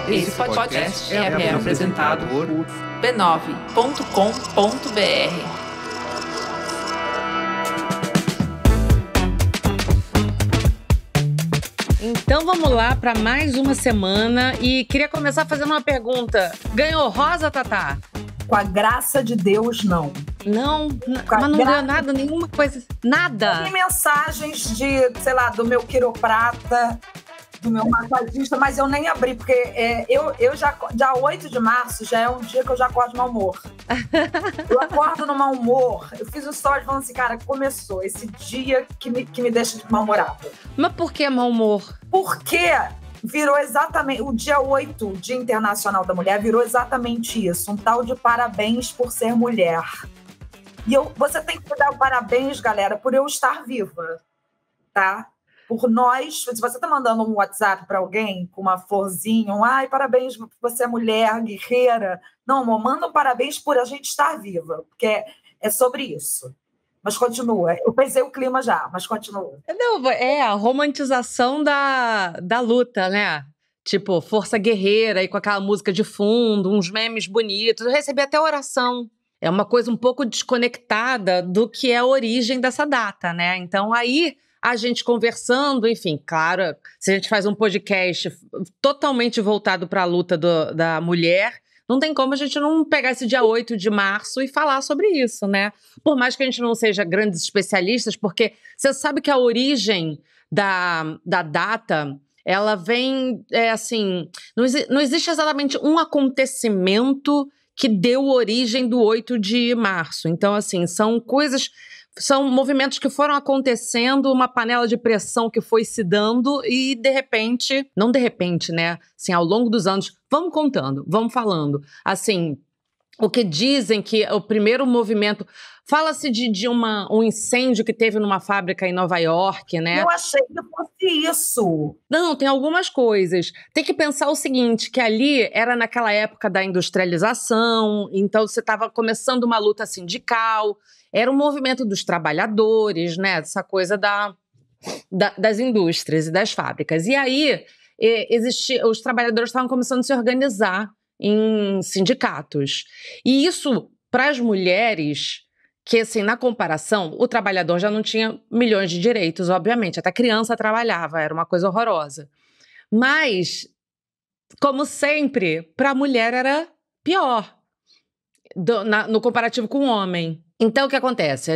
Esse podcast é apresentado por b9.com.br. Então vamos lá para mais uma semana e queria começar fazendo uma pergunta. Ganhou rosa, Tatá? Com a graça de Deus, não. Não, mas não ganhou nada, nenhuma coisa, nada. Tem mensagens de, sei lá, do meu quiroprata, do meu massagista, mas eu nem abri, porque eu já, dia 8 de março já é um dia que eu já acordo de mau humor. Eu acordo no mau humor. Eu fiz um story falando assim, cara, começou esse dia que me deixa de mal-humorado. Mas por que mau humor? Porque virou exatamente, o dia 8, o Dia Internacional da Mulher, virou exatamente isso, um tal de parabéns por ser mulher. E você tem que me dar parabéns, galera, por eu estar viva, tá? Por nós, se você tá mandando um WhatsApp para alguém com uma florzinha, ai, parabéns, você é mulher, guerreira. Não, amor, manda um parabéns por a gente estar viva, porque é sobre isso. Mas continua. Eu pensei o clima já, mas continua. Não, é a romantização da luta, né? Tipo, força guerreira e com aquela música de fundo, uns memes bonitos. Eu recebi até oração. É uma coisa um pouco desconectada do que é a origem dessa data, né? Então aí a gente conversando, enfim, claro, se a gente faz um podcast totalmente voltado para a luta da mulher, não tem como a gente não pegar esse dia 8 de março e falar sobre isso, né? Por mais que a gente não seja grandes especialistas, porque você sabe que a origem da data, ela vem, assim, não existe exatamente um acontecimento que deu origem do 8 de março. Então, assim, são movimentos que foram acontecendo, uma panela de pressão que foi se dando e, de repente, não de repente, né? Assim, ao longo dos anos, vamos contando, vamos falando. Assim, o que dizem que o primeiro movimento... Fala-se de um incêndio que teve numa fábrica em Nova York, né? Eu achei que fosse isso. Não, tem algumas coisas. Tem que pensar o seguinte, que ali era naquela época da industrialização, então você estava começando uma luta sindical, era um movimento dos trabalhadores, né? Essa coisa das indústrias e das fábricas. E aí, os trabalhadores estavam começando a se organizar em sindicatos. E isso, para as mulheres... que, assim, na comparação, o trabalhador já não tinha milhões de direitos, obviamente. Até criança trabalhava, era uma coisa horrorosa. Mas, como sempre, para a mulher era pior no comparativo com o homem. Então, o que acontece?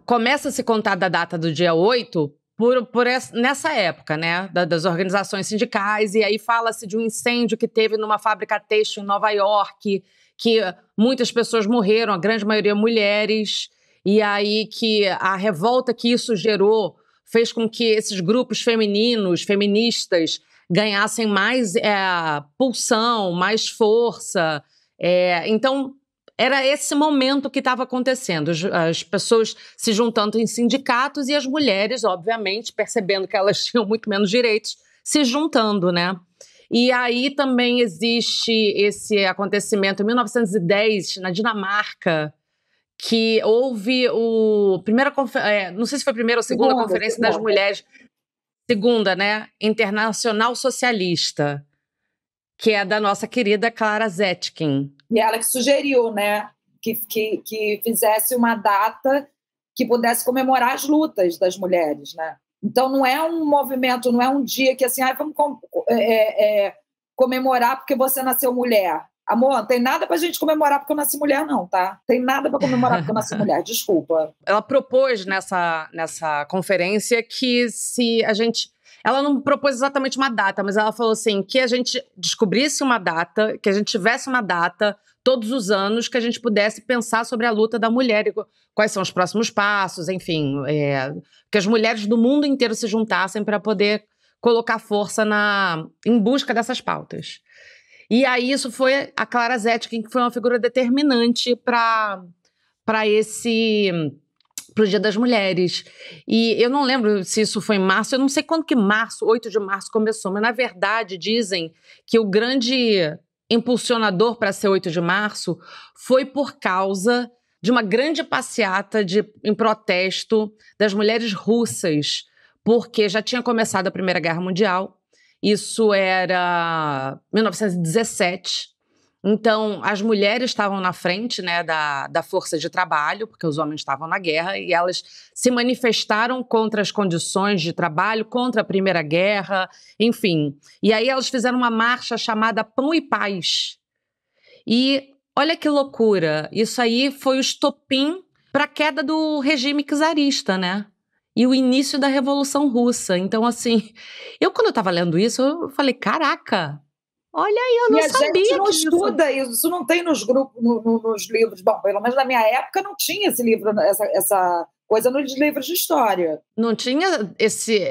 Começa a se contar da data do dia 8 nessa época, né? Das organizações sindicais, e aí fala-se de um incêndio que teve numa fábrica têxtil em Nova York, que muitas pessoas morreram, a grande maioria mulheres, e aí que a revolta que isso gerou fez com que esses grupos feministas, ganhassem mais pulsão, mais força. Então, era esse momento que estava acontecendo, as pessoas se juntando em sindicatos e as mulheres, obviamente, percebendo que elas tinham muito menos direitos, se juntando, né? E aí também existe esse acontecimento em 1910, na Dinamarca, que houve não sei se foi a primeira ou segunda Conferência das Mulheres, segunda, né? Internacional Socialista, que é da nossa querida Clara Zetkin. E ela que sugeriu, né, que fizesse uma data que pudesse comemorar as lutas das mulheres, né? Então, não é um movimento, não é um dia que assim, vamos comemorar porque você nasceu mulher. Amor, não tem nada pra gente comemorar porque eu nasci mulher, não, tá? Tem nada pra comemorar porque eu nasci mulher, desculpa. Ela propôs nessa conferência que ela não propôs exatamente uma data, mas ela falou assim, que a gente descobrisse uma data, que a gente tivesse uma data todos os anos, que a gente pudesse pensar sobre a luta da mulher, e quais são os próximos passos, enfim, que as mulheres do mundo inteiro se juntassem para poder colocar força em busca dessas pautas. E aí isso foi a Clara Zetkin, que foi uma figura determinante para pro Dia das Mulheres. E eu não lembro se isso foi em março, eu não sei quando que 8 de março começou, mas na verdade dizem que o grande impulsionador para ser 8 de março foi por causa de uma grande passeata em protesto das mulheres russas, porque já tinha começado a Primeira Guerra Mundial, isso era 1917, então as mulheres estavam na frente, né, da força de trabalho, porque os homens estavam na guerra, e elas se manifestaram contra as condições de trabalho, contra a Primeira Guerra, enfim. E aí elas fizeram uma marcha chamada Pão e Paz. E olha que loucura, isso aí foi o estopim para a queda do regime czarista, né? E o início da Revolução Russa. Então, assim, quando eu estava lendo isso, eu falei, caraca, olha aí, eu não sabia disso. E a gente não disso. estuda isso não tem nos grupos, nos livros. Bom, pelo menos na minha época não tinha esse livro, essa coisa nos livros de história. Não tinha esse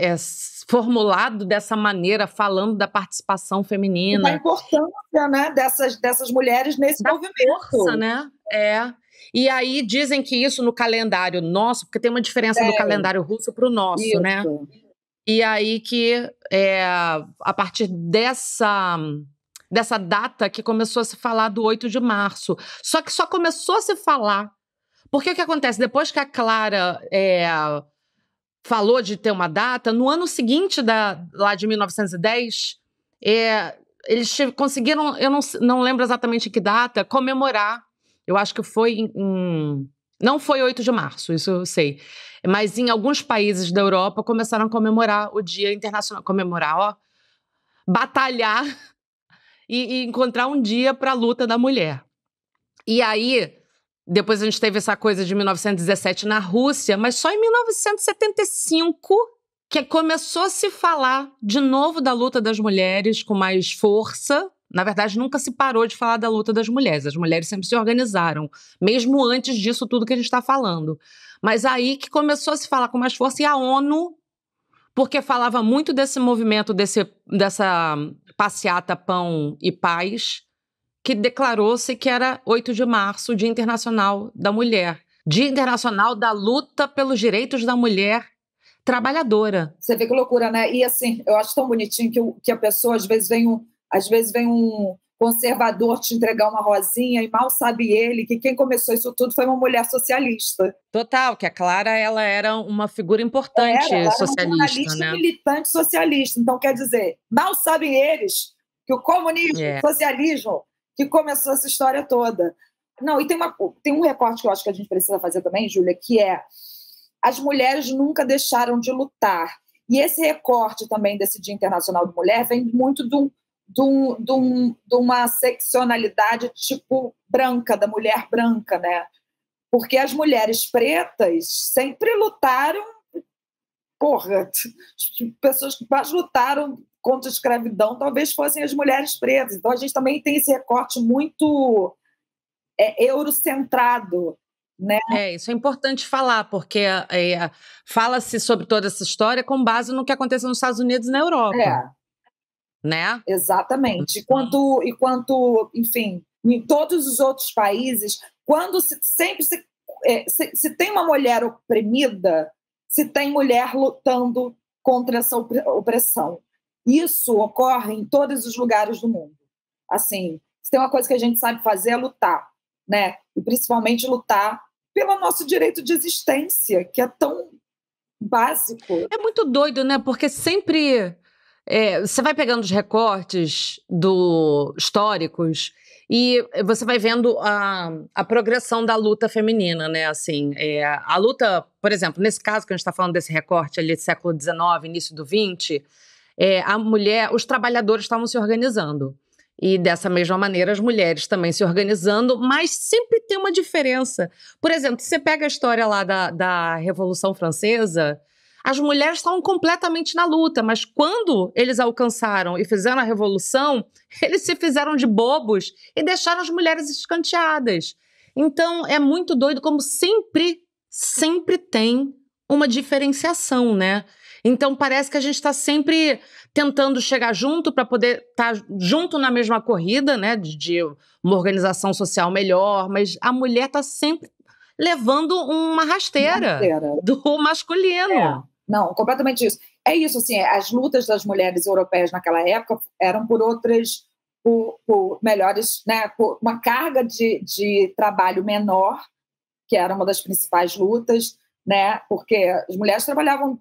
formulado dessa maneira, falando da participação feminina. Da importância, né, dessas mulheres nesse movimento. Força, né? E aí dizem que isso no calendário nosso, porque tem uma diferença do calendário russo para o nosso, isso, né? E aí que a partir dessa data que começou a se falar do 8 de março. Só que só começou a se falar. Porque o que acontece? Depois que a Clara falou de ter uma data, no ano seguinte, lá de 1910, eles conseguiram, eu não lembro exatamente que data, comemorar. Eu acho que foi não foi 8 de março, isso eu sei. Mas em alguns países da Europa começaram a comemorar o Dia Internacional. Batalhar e encontrar um dia para a luta da mulher. E aí, depois a gente teve essa coisa de 1917 na Rússia, mas só em 1975 que começou a se falar de novo da luta das mulheres com mais força. Na verdade, nunca se parou de falar da luta das mulheres. As mulheres sempre se organizaram, mesmo antes disso tudo que a gente está falando. Mas aí que começou a se falar com mais força, e a ONU, porque falava muito desse movimento, dessa passeata Pão e Paz, que declarou-se que era 8 de março, Dia Internacional da Mulher. Dia Internacional da Luta pelos Direitos da Mulher Trabalhadora. Você vê que loucura, né? E assim, eu acho tão bonitinho que a pessoa, às vezes vem um conservador te entregar uma rosinha e mal sabe ele que quem começou isso tudo foi uma mulher socialista. Total, que a Clara ela era uma figura importante ela socialista, era uma jornalista, né? Militante socialista. Então, quer dizer, mal sabem eles que o comunismo, o socialismo, que começou essa história toda. Não, e tem um recorte que eu acho que a gente precisa fazer também, Júlia, que é as mulheres nunca deixaram de lutar. E esse recorte também desse Dia Internacional da Mulher vem muito de uma seccionalidade tipo branca, da mulher branca, né? Porque as mulheres pretas sempre lutaram, pessoas que mais lutaram contra a escravidão talvez fossem as mulheres pretas. Então a gente também tem esse recorte muito eurocentrado, né? Isso é importante falar, porque fala-se sobre toda essa história com base no que aconteceu nos Estados Unidos e na Europa. Né? Exatamente. Enquanto, enfim, em todos os outros países, quando se tem uma mulher oprimida, se tem mulher lutando contra essa opressão. Isso ocorre em todos os lugares do mundo. Assim, se tem uma coisa que a gente sabe fazer é lutar, né? E principalmente lutar pelo nosso direito de existência, que é tão básico. É muito doido, né? Porque sempre você vai pegando os recortes históricos e você vai vendo a progressão da luta feminina, né? Assim, a luta, por exemplo, nesse caso que a gente está falando desse recorte ali, século XIX, início do XX, os trabalhadores estavam se organizando. E dessa mesma maneira as mulheres também se organizando, mas sempre tem uma diferença. Por exemplo, você pega a história lá da Revolução Francesa, as mulheres estavam completamente na luta, mas quando eles alcançaram e fizeram a revolução, eles se fizeram de bobos e deixaram as mulheres escanteadas. Então é muito doido como sempre tem uma diferenciação, né? Então parece que a gente está sempre tentando chegar junto para poder estar junto na mesma corrida, né? De uma organização social melhor, mas a mulher está sempre levando uma rasteira do masculino. Não, completamente isso. É isso, assim, as lutas das mulheres europeias naquela época eram por melhores, né? Por uma carga de trabalho menor, que era uma das principais lutas, né? Porque as mulheres trabalhavam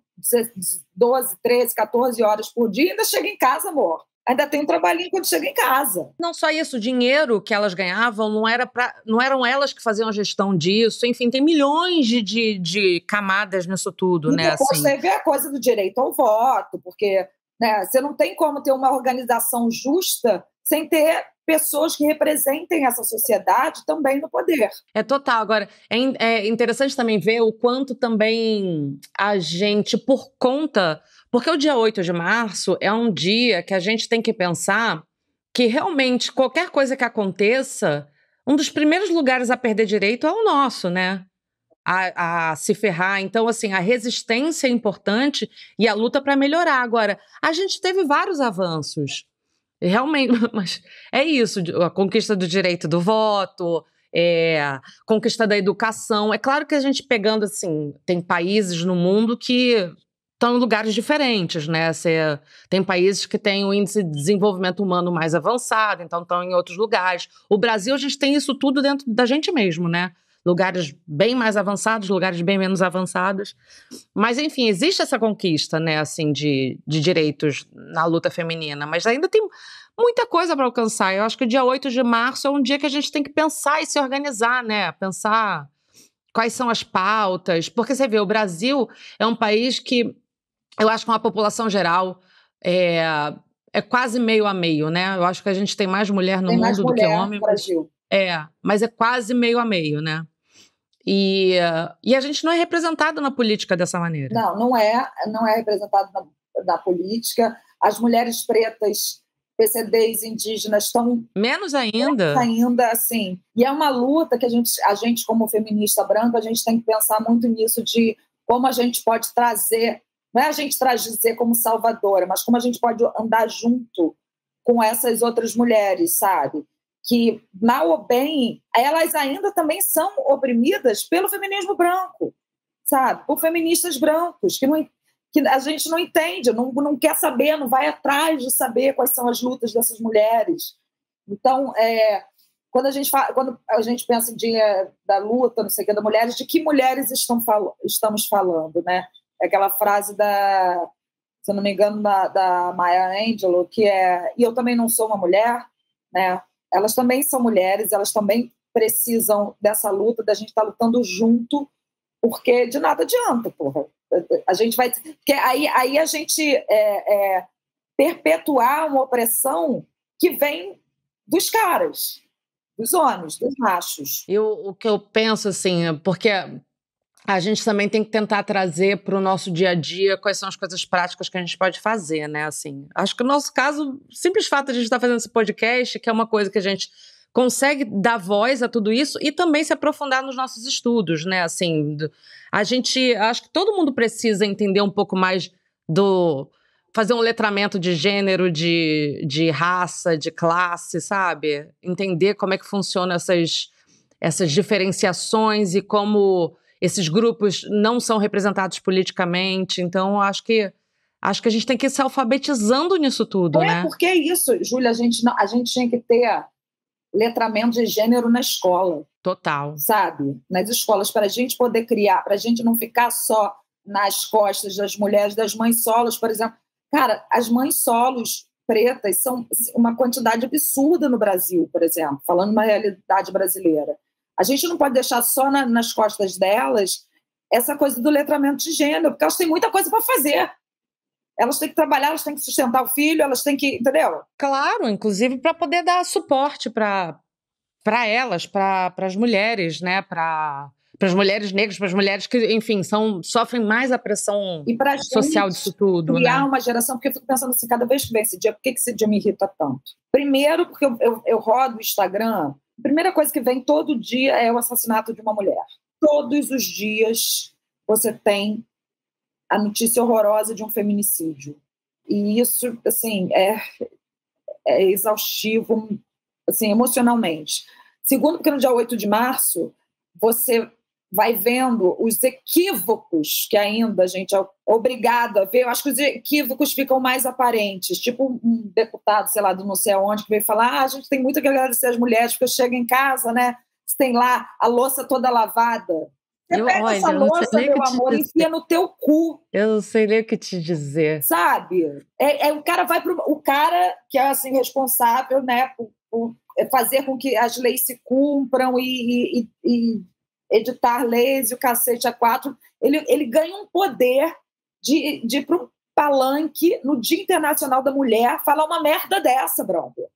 12, 13, 14 horas por dia, ainda chega em casa, amor. Ainda tem um trabalhinho quando chega em casa. Não só isso, o dinheiro que elas ganhavam não eram elas que faziam a gestão disso. Enfim, tem milhões de camadas nisso tudo, E né? depois Assim. teve a coisa do direito ao voto, porque, né, você não tem como ter uma organização justa sem ter pessoas que representem essa sociedade também no poder. É total. Agora, é interessante também ver o quanto também a gente, por conta... Porque o dia 8 de março é um dia que a gente tem que pensar que realmente qualquer coisa que aconteça, um dos primeiros lugares a perder direito é o nosso, né? A se ferrar. Então, assim, a resistência é importante e a luta para melhorar. Agora, a gente teve vários avanços. Realmente, mas é isso, a conquista do direito do voto, a conquista da educação. É claro que a gente pegando, assim, tem países no mundo que estão em lugares diferentes, né? Tem países que têm um índice de desenvolvimento humano mais avançado, então estão em outros lugares. O Brasil, a gente tem isso tudo dentro da gente mesmo, né? Lugares bem mais avançados, lugares bem menos avançados. Mas, enfim, existe essa conquista, né, assim, de direitos na luta feminina, mas ainda tem muita coisa para alcançar. Eu acho que o dia 8 de março é um dia que a gente tem que pensar e se organizar, né? Pensar quais são as pautas. Porque você vê, o Brasil é um país que eu acho que uma população geral é quase meio a meio, né? Eu acho que a gente tem mais mulher no mundo do que homem. No Brasil. Mas é quase meio a meio, né? E a gente não é representado na política dessa maneira. Não é representado na política. As mulheres pretas, PCDs, indígenas estão... Menos ainda. Assim. E é uma luta que a gente, como feminista branca, a gente tem que pensar muito nisso, de como a gente pode trazer, não é a gente trazer como salvadora, mas como a gente pode andar junto com essas outras mulheres, sabe? Que, mal ou bem, elas ainda também são oprimidas pelo feminismo branco, sabe? Por feministas brancos, que a gente não entende, não quer saber, não vai atrás de saber quais são as lutas dessas mulheres. Então, quando a gente pensa em dia da luta, não sei o que, das mulheres, de que mulheres estamos falando, né? É aquela frase se não me engano, da Maya Angelou, que é: e eu também não sou uma mulher, né? Elas também são mulheres, elas também precisam dessa luta, da gente estar lutando junto, porque de nada adianta, porra. A gente vai... Porque aí a gente perpetuar uma opressão que vem dos caras, dos homens, dos machos. O que eu penso, assim, porque a gente também tem que tentar trazer para o nosso dia a dia quais são as coisas práticas que a gente pode fazer, né? Assim, acho que no nosso caso, o simples fato de a gente estar fazendo esse podcast, que é uma coisa que a gente consegue dar voz a tudo isso e também se aprofundar nos nossos estudos, né? Assim, acho que todo mundo precisa entender um pouco mais fazer um letramento de gênero, de raça, de classe, sabe? Entender como é que funcionam essas diferenciações e como esses grupos não são representados politicamente. Então, acho que a gente tem que ir se alfabetizando nisso tudo, né? Porque é isso, Júlia, a gente tinha que ter letramento de gênero na escola. Total. Sabe? Nas escolas, para a gente poder criar, para a gente não ficar só nas costas das mulheres, das mães solos, por exemplo. Cara, as mães solos pretas são uma quantidade absurda no Brasil, por exemplo, falando uma realidade brasileira. A gente não pode deixar só nas costas delas essa coisa do letramento de gênero, porque elas têm muita coisa para fazer. Elas têm que trabalhar, elas têm que sustentar o filho, elas têm que... Entendeu? Claro, inclusive para poder dar suporte para elas, para as mulheres, né? Para as mulheres negras, para as mulheres que, enfim, sofrem mais a pressão social disso tudo. Criar né? uma geração, porque eu fico pensando assim, cada vez que vem esse dia, por que esse dia me irrita tanto? Primeiro, porque eu rodo o Instagram, a primeira coisa que vem todo dia é o assassinato de uma mulher. Todos os dias você tem a notícia horrorosa de um feminicídio. E isso, assim, é exaustivo, assim, emocionalmente. Segundo, porque no dia 8 de março, você vai vendo os equívocos que ainda a gente é obrigado a ver. Eu acho que os equívocos ficam mais aparentes. Tipo um deputado, sei lá, do não sei aonde, que veio falar: a gente tem muito que agradecer às mulheres, porque chega em casa, né? Você tem lá a louça toda lavada. Você pega essa louça, meu amor, e enfia no teu cu. Eu não sei nem o que te dizer. Sabe? O cara vai pro... O cara que é, assim, responsável, né, por fazer com que as leis se cumpram e editar leis e o cacete a quatro, ele ganha um poder de ir pro palanque no Dia Internacional da Mulher falar uma merda dessa, brother.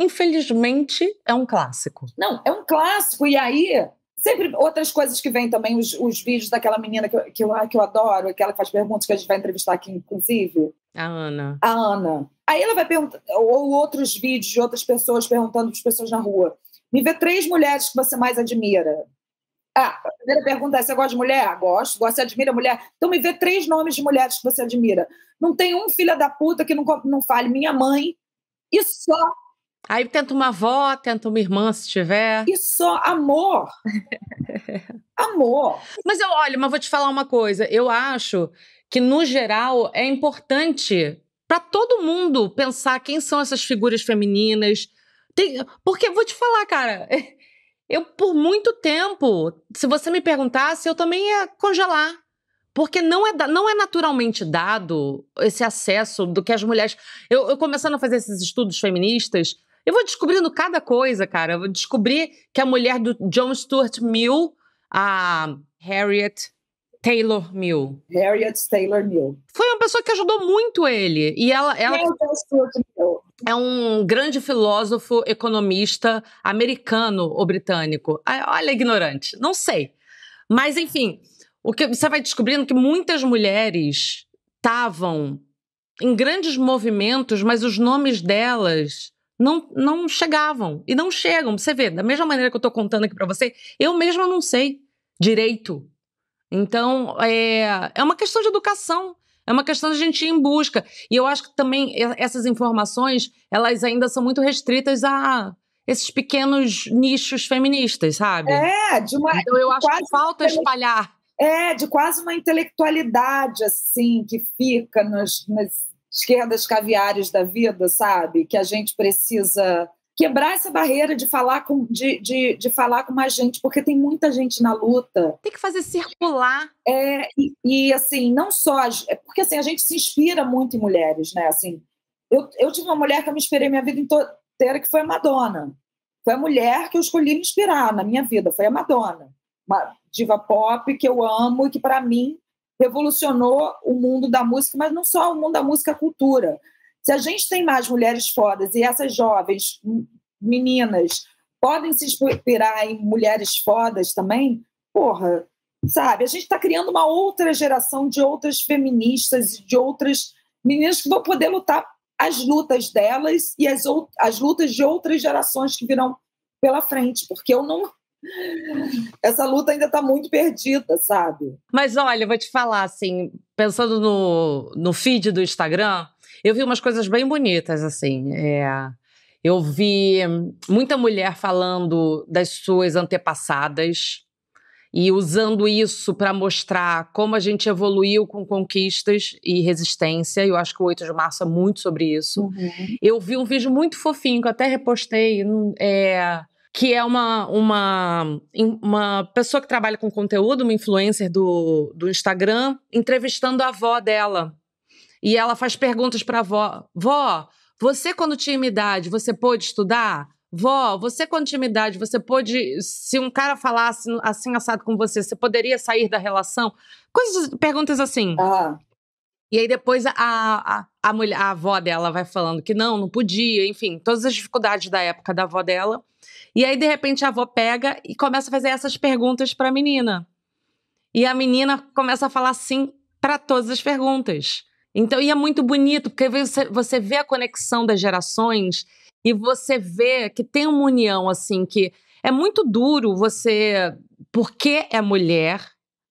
Infelizmente, é um clássico. Não, é um clássico. E aí, sempre outras coisas que vêm também, os vídeos daquela menina que eu adoro, aquela que faz perguntas que a gente vai entrevistar aqui, inclusive. A Ana. A Ana. Aí ela vai perguntar, ou outros vídeos de outras pessoas perguntando para as pessoas na rua. Me vê 3 mulheres que você mais admira. A primeira pergunta é: você gosta de mulher? Gosto. Você admira mulher? Então me vê 3 nomes de mulheres que você admira. Não tem um filho da puta que não fale minha mãe. E só. Aí tenta uma avó, tenta uma irmã, se tiver. E só amor. Amor. Mas mas vou te falar uma coisa. Eu acho que, no geral, é importante para todo mundo pensar quem são essas figuras femininas. Porque, vou te falar, cara... Eu, por muito tempo, se você me perguntasse, eu também ia congelar. Porque não é naturalmente dado esse acesso do que as mulheres... Eu começando a fazer esses estudos feministas, eu vou descobrindo cada coisa, cara. Eu vou descobrir que a mulher do John Stuart Mill, a Harriet Taylor Mill. Foi uma pessoa que ajudou muito ele. E ela é um grande filósofo, economista americano ou britânico. Olha, ignorante. Não sei. Mas, enfim, o que você vai descobrindo que muitas mulheres estavam em grandes movimentos, mas os nomes delas não chegavam. E não chegam. Você vê, da mesma maneira que eu estou contando aqui para você, eu mesma não sei direito. Então, é uma questão de educação, é uma questão de a gente ir em busca. E eu acho que também essas informações, elas ainda são muito restritas a esses pequenos nichos feministas, sabe? Então eu acho que falta espalhar. De quase uma intelectualidade, assim, que fica nas esquerdas caviares da vida, sabe? Que a gente precisa... quebrar essa barreira de falar de falar com mais gente, porque tem muita gente na luta. Tem que fazer circular. E assim, não só... porque assim, a gente se inspira muito em mulheres, né? Assim, eu tive uma mulher que eu me inspirei minha vida inteira, que foi a Madonna. Foi a mulher que eu escolhi me inspirar na minha vida, foi a Madonna. Uma diva pop que eu amo e que, para mim, revolucionou o mundo da música, mas não só o mundo da música, a cultura. Se a gente tem mais mulheres fodas e essas jovens meninas podem se inspirar em mulheres fodas também, porra, sabe? A gente está criando uma outra geração de outras feministas, de outras meninas que vão poder lutar as lutas delas e as lutas de outras gerações que virão pela frente, porque essa luta ainda está muito perdida, sabe? Mas olha, eu vou te falar, assim, pensando no feed do Instagram, eu vi umas coisas bem bonitas, assim. Eu vi muita mulher falando das suas antepassadas e usando isso para mostrar como a gente evoluiu com conquistas e resistência. Eu acho que o 8 de março é muito sobre isso. Uhum. Eu vi um vídeo muito fofinho, que eu até repostei, que é uma pessoa que trabalha com conteúdo, uma influencer do Instagram, entrevistando a avó dela. E ela faz perguntas para a avó. Vó, você quando tinha minha idade, você pôde estudar? Vó, você quando tinha minha idade, você pôde... Se um cara falasse assim assado com você, você poderia sair da relação? Perguntas assim. Ah. E aí depois a avó dela vai falando que não podia, enfim, todas as dificuldades da época da avó dela. E aí, de repente, a avó pega e começa a fazer essas perguntas para a menina. E a menina começa a falar sim para todas as perguntas. Então, e é muito bonito, porque você vê a conexão das gerações e você vê que tem uma união, assim, que é muito duro você, porque é mulher,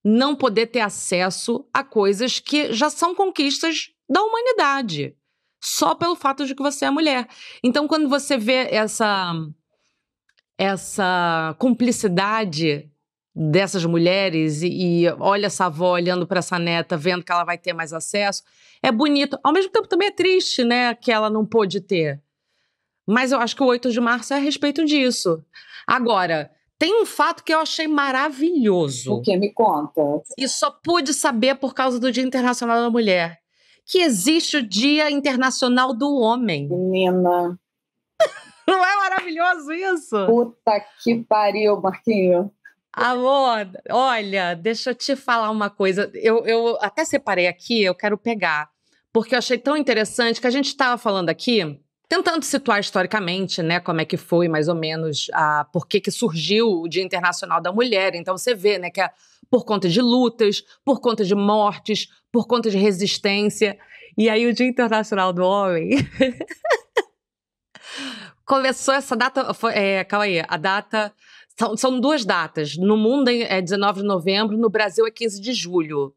não poder ter acesso a coisas que já são conquistas da humanidade, só pelo fato de que você é mulher. Então, quando você vê essa cumplicidade dessas mulheres e olha essa avó olhando para essa neta, vendo que ela vai ter mais acesso, é bonito. Ao mesmo tempo também é triste, né, que ela não pôde ter. Mas eu acho que o 8 de março é a respeito disso. Agora, Tem um fato que eu achei maravilhoso. O que? Me conta. E só pude saber por causa do Dia Internacional da Mulher. Que existe o Dia Internacional do Homem. Menina. Não é maravilhoso isso? Puta que pariu, Marquinho. Amor, olha, deixa eu te falar uma coisa. Eu até separei aqui, eu quero pegar. Porque eu achei tão interessante que a gente estava falando aqui, tentando situar historicamente, né, como é que foi, mais ou menos, por que surgiu o Dia Internacional da Mulher. Então você vê, né, que é por conta de lutas, por conta de mortes, por conta de resistência. E aí o Dia Internacional do Homem... Começou essa data, calma aí, a data, são 2 datas, no mundo é 19 de novembro, no Brasil é 15 de julho.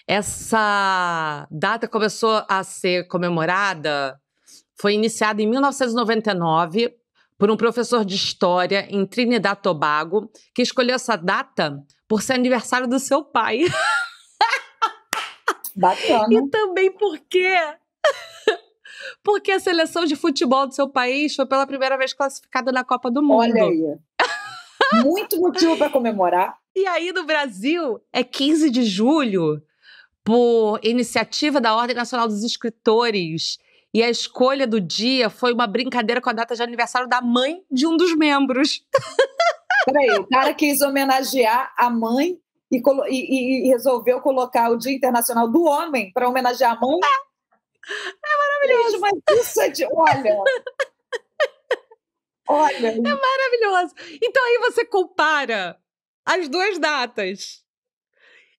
Essa data começou a ser comemorada, foi iniciada em 1999 por um professor de história em Trinidad e Tobago, que escolheu essa data por ser aniversário do seu pai. Bacana. E também porque a seleção de futebol do seu país foi pela primeira vez classificada na Copa do Mundo. Olha aí. Muito motivo para comemorar. E aí, no Brasil, é 15 de julho, por iniciativa da Ordem Nacional dos Escritores. E a escolha do dia foi uma brincadeira com a data de aniversário da mãe de um dos membros. Peraí, o cara quis homenagear a mãe e resolveu colocar o Dia Internacional do Homem para homenagear a mãe? É maravilhoso. Gente, mas isso é de... Olha. É maravilhoso. Então aí você compara as 2 datas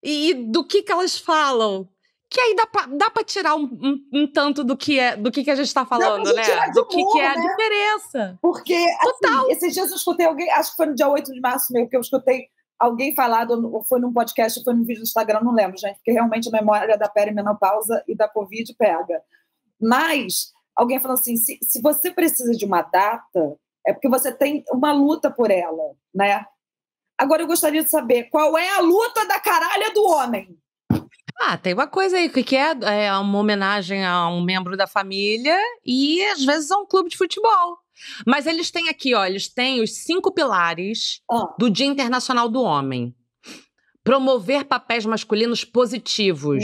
e do que elas falam. Que aí dá pra tirar um tanto do que a gente está falando, né? Do que é a diferença. Porque, assim, esses dias eu escutei alguém, acho que foi no dia 8 de março mesmo, que eu escutei alguém falar, ou foi num podcast, ou foi num vídeo no Instagram, não lembro, gente, porque realmente a memória da perimenopausa e da Covid pega. Mas alguém falou assim, se você precisa de uma data, é porque você tem uma luta por ela, né? Agora eu gostaria de saber, qual é a luta da caralha do homem? Tem uma coisa aí, que é uma homenagem a um membro da família e, às vezes, a um clube de futebol. Mas eles têm aqui, eles têm os 5 pilares do Dia Internacional do Homem. Promover papéis masculinos positivos.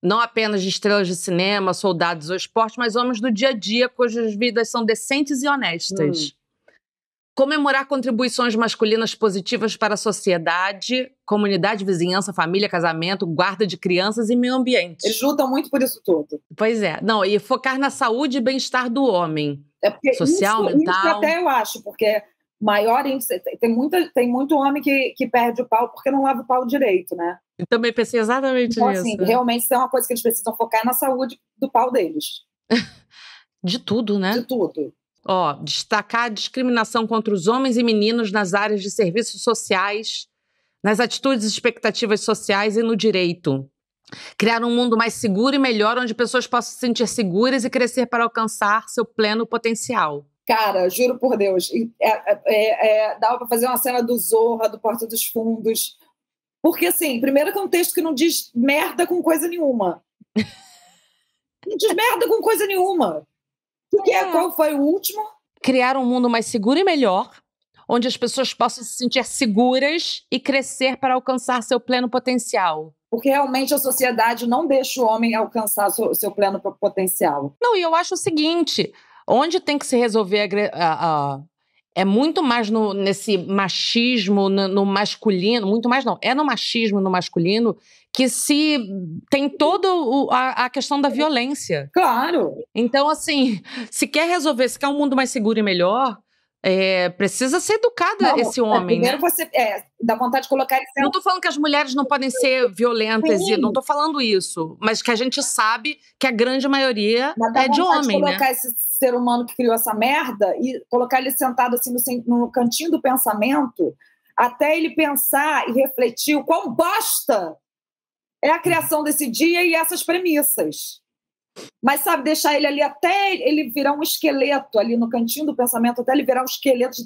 Não apenas de estrelas de cinema, soldados ou esporte, mas homens do dia a dia, cujas vidas são decentes e honestas. Comemorar contribuições masculinas positivas para a sociedade, comunidade, vizinhança, família, casamento, guarda de crianças e meio ambiente. Eles lutam muito por isso tudo. Pois é. Não, e focar na saúde e bem-estar do homem. Porque social, mental. Isso até eu acho, porque maior índice, tem muito homem que perde o pau porque não lava o pau direito, né? Eu também pensei exatamente então, nisso. Assim, realmente isso é uma coisa que eles precisam focar na saúde do pau deles. De tudo, né? De tudo. Destacar a discriminação contra os homens e meninos nas áreas de serviços sociais, nas atitudes e expectativas sociais e no direito. Criar um mundo mais seguro e melhor, onde pessoas possam se sentir seguras e crescer para alcançar seu pleno potencial. Cara, juro por Deus, dava para fazer uma cena do Zorra, do Porta dos Fundos. Porque, assim, primeiro que é um texto que não diz merda com coisa nenhuma. Não diz merda com coisa nenhuma. Qual foi o último? Criar um mundo mais seguro e melhor, onde as pessoas possam se sentir seguras e crescer para alcançar seu pleno potencial. Porque realmente a sociedade não deixa o homem alcançar seu pleno potencial. Não, e eu acho o seguinte, onde tem que se resolver é muito mais nesse machismo, no masculino, muito mais não, é no machismo, no masculino, que se tem toda a questão da violência. Claro. Então, assim, se quer um mundo mais seguro e melhor, precisa ser educado esse homem, primeiro né? Você dá vontade de colocar ele... Não tô falando que as mulheres não podem ser violentas, não tô falando isso, mas que a gente sabe que a grande maioria é de homem, de colocar esse ser humano que criou essa merda e colocar ele sentado assim no cantinho do pensamento, até ele pensar e refletir o quão bosta é a criação desse dia e essas premissas. Mas, sabe, deixar ele ali até ele virar um esqueleto ali no cantinho do pensamento, até ele virar um esqueleto de...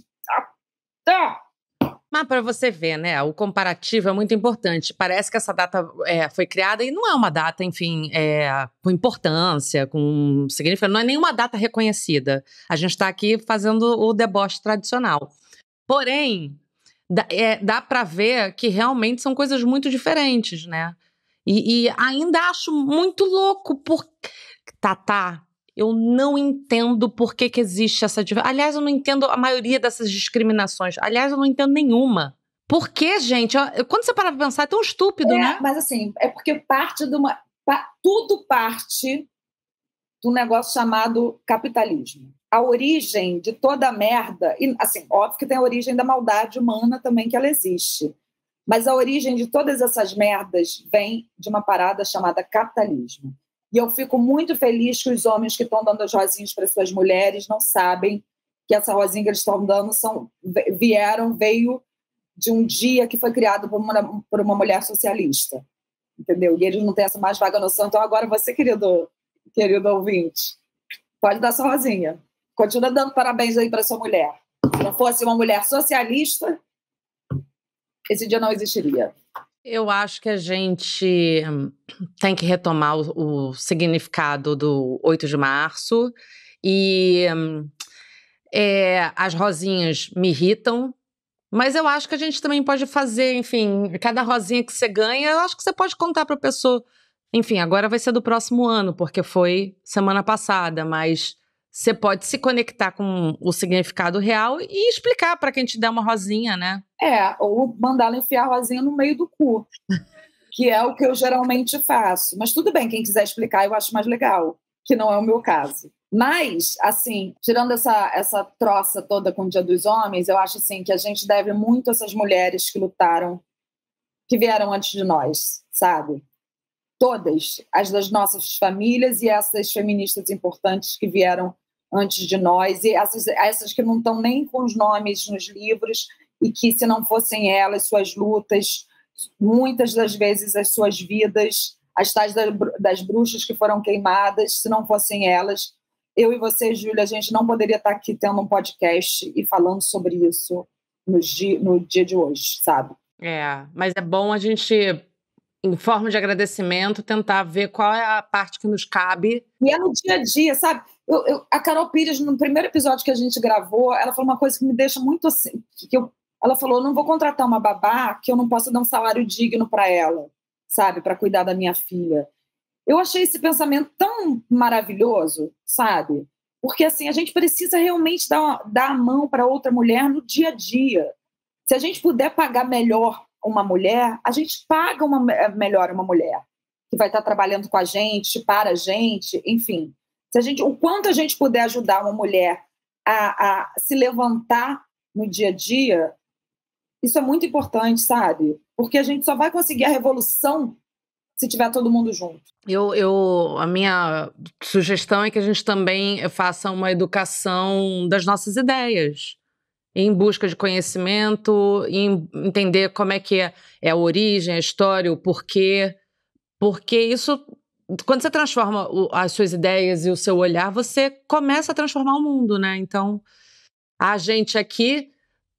Mas para você ver, né, o comparativo é muito importante. Parece que essa data foi criada e não é uma data, enfim, com importância, com significado, não é nenhuma data reconhecida. A gente está aqui fazendo o deboche tradicional. Porém, dá pra ver que realmente são coisas muito diferentes, né? E ainda acho muito louco, Tatá, eu não entendo por que existe essa diferença. Aliás, eu não entendo a maioria dessas discriminações. Aliás, eu não entendo nenhuma. Por que, gente? Quando você para pra pensar, é tão estúpido, né? Mas assim, é porque tudo parte do negócio chamado capitalismo. A origem de toda a merda, e assim, óbvio que tem a origem da maldade humana também, que ela existe. Mas a origem de todas essas merdas vem de uma parada chamada capitalismo. E eu fico muito feliz que os homens que estão dando as rosinhas para suas mulheres não sabem que essa rosinha que eles estão dando veio de um dia que foi criado por uma mulher socialista. Entendeu? E eles não têm essa mais vaga noção. Então agora você, querido ouvinte, pode dar sua rosinha. Continua dando parabéns aí para sua mulher. Se não fosse uma mulher socialista, esse dia não existiria. Eu acho que a gente tem que retomar o significado do 8 de março e as rosinhas me irritam, mas eu acho que a gente também pode fazer, enfim, cada rosinha que você ganha, eu acho que você pode contar para a pessoa, enfim, agora vai ser do próximo ano, porque foi semana passada, mas você pode se conectar com o significado real e explicar para quem te der uma rosinha, né? Ou mandá-la enfiar a rosinha no meio do cu, que é o que eu geralmente faço. Mas tudo bem, quem quiser explicar, eu acho mais legal, que não é o meu caso. Mas, assim, tirando essa troça toda com o Dia dos Homens, eu acho assim, que a gente deve muito a essas mulheres que lutaram, que vieram antes de nós, sabe? Todas, as das nossas famílias e essas feministas importantes que vieram antes de nós, e essas que não estão nem com os nomes nos livros, e que, se não fossem elas, suas lutas, muitas das vezes as suas vidas, as tais das bruxas que foram queimadas, se não fossem elas, eu e você, Júlia, a gente não poderia estar aqui tendo um podcast e falando sobre isso no dia de hoje, sabe? Mas é bom a gente, em forma de agradecimento, tentar ver qual é a parte que nos cabe. E é no dia a dia, sabe? A Carol Pires, no primeiro episódio que a gente gravou, ela falou uma coisa que me deixa muito assim, ela falou, não vou contratar uma babá que eu não possa dar um salário digno para ela, sabe? Para cuidar da minha filha. Eu achei esse pensamento tão maravilhoso, sabe? Porque assim, a gente precisa realmente dar a mão para outra mulher no dia a dia. Se a gente puder pagar melhor uma mulher, a gente paga melhor uma mulher que vai estar trabalhando com a gente, para a gente, enfim. O quanto a gente puder ajudar uma mulher a se levantar no dia a dia, isso é muito importante, sabe? Porque a gente só vai conseguir a revolução se tiver todo mundo junto. A minha sugestão é que a gente também faça uma educação das nossas ideias, em busca de conhecimento, em entender como é que é a origem, a história, o porquê. Porque isso, quando você transforma as suas ideias e o seu olhar, você começa a transformar o mundo, né? Então, a gente aqui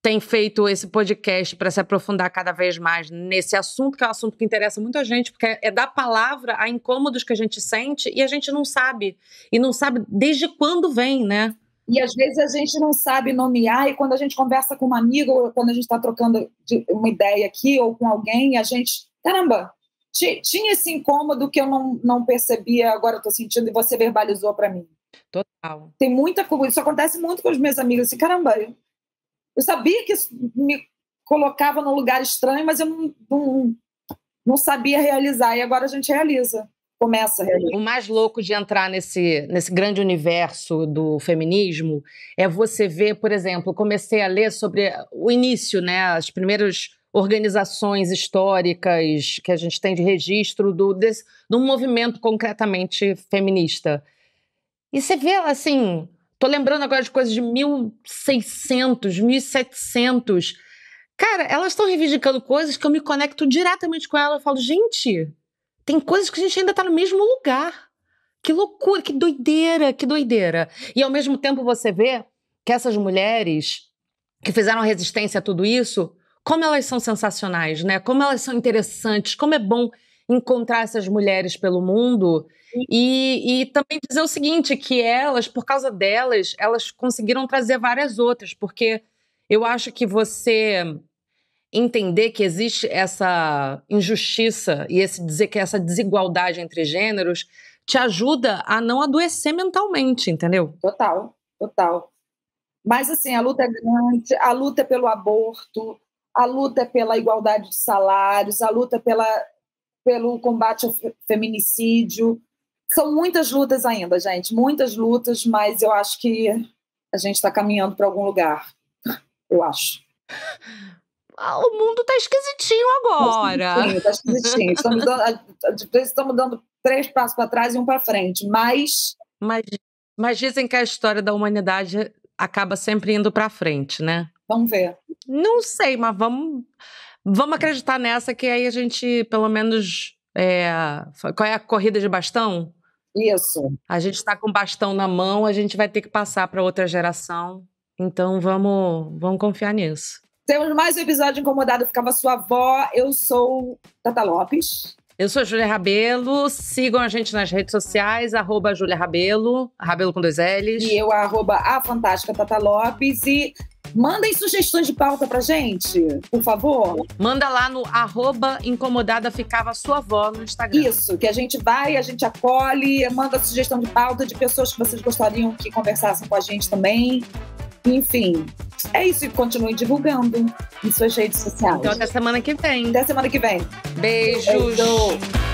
tem feito esse podcast para se aprofundar cada vez mais nesse assunto, que é um assunto que interessa muito a gente, porque é dar palavra a incômodos que a gente sente e a gente não sabe. E não sabe desde quando vem, né? E às vezes a gente não sabe nomear, e quando a gente conversa com uma amiga, ou quando a gente está trocando uma ideia aqui, ou com alguém, a gente... Caramba, tinha esse incômodo que eu não percebia, agora eu estou sentindo, e você verbalizou para mim. Total. Tem muita coisa, isso acontece muito com os meus amigos, assim, caramba, eu sabia que isso me colocava num lugar estranho, mas eu não sabia realizar, e agora a gente realiza. Começa a realizar. O mais louco de entrar nesse grande universo do feminismo é você ver, por exemplo, comecei a ler sobre o início, né, as primeiras organizações históricas que a gente tem de registro de um movimento concretamente feminista. E você vê, assim, tô lembrando agora de coisas de 1600, 1700. Cara, elas estão reivindicando coisas que eu me conecto diretamente com elas. Eu falo, gente, tem coisas que a gente ainda tá no mesmo lugar. Que loucura, que doideira, que doideira. E ao mesmo tempo você vê que essas mulheres que fizeram resistência a tudo isso, como elas são sensacionais, né? Como elas são interessantes, como é bom encontrar essas mulheres pelo mundo e também dizer o seguinte, que elas, por causa delas, elas conseguiram trazer várias outras, porque Eu acho que você entender que existe essa injustiça e dizer que essa desigualdade entre gêneros te ajuda a não adoecer mentalmente, entendeu? Total. Mas, assim, a luta é grande, a luta é pelo aborto, a luta é pela igualdade de salários, a luta é pelo combate ao feminicídio. São muitas lutas ainda, gente, muitas lutas, mas eu acho que a gente está caminhando para algum lugar, eu acho. O mundo tá esquisitinho agora. Tá esquisitinho. Estamos dando 3 passos para trás e 1 para frente, mas dizem que a história da humanidade acaba sempre indo para frente, né? Vamos ver. Não sei, mas vamos acreditar nessa, que aí a gente, pelo menos... qual é a corrida de bastão? Isso. A gente está com bastão na mão, a gente vai ter que passar para outra geração. Então vamos confiar nisso. Temos mais um episódio de Incomodada Ficava Sua Avó. Eu sou Tata Lopes. Eu sou Júlia Rabelo. Sigam a gente nas redes sociais, @Júlia Rabelo, Rabelo com 2 L's. E eu, @a Fantástica Tata Lopes. E mandem sugestões de pauta pra gente, por favor. Manda lá no @Incomodada Ficava Sua Avó no Instagram. Isso, que a gente acolhe, manda sugestão de pauta de pessoas que vocês gostariam que conversassem com a gente também. Enfim, é isso. E continue divulgando em suas redes sociais. Então até semana que vem. Até semana que vem. Beijos. Beijo.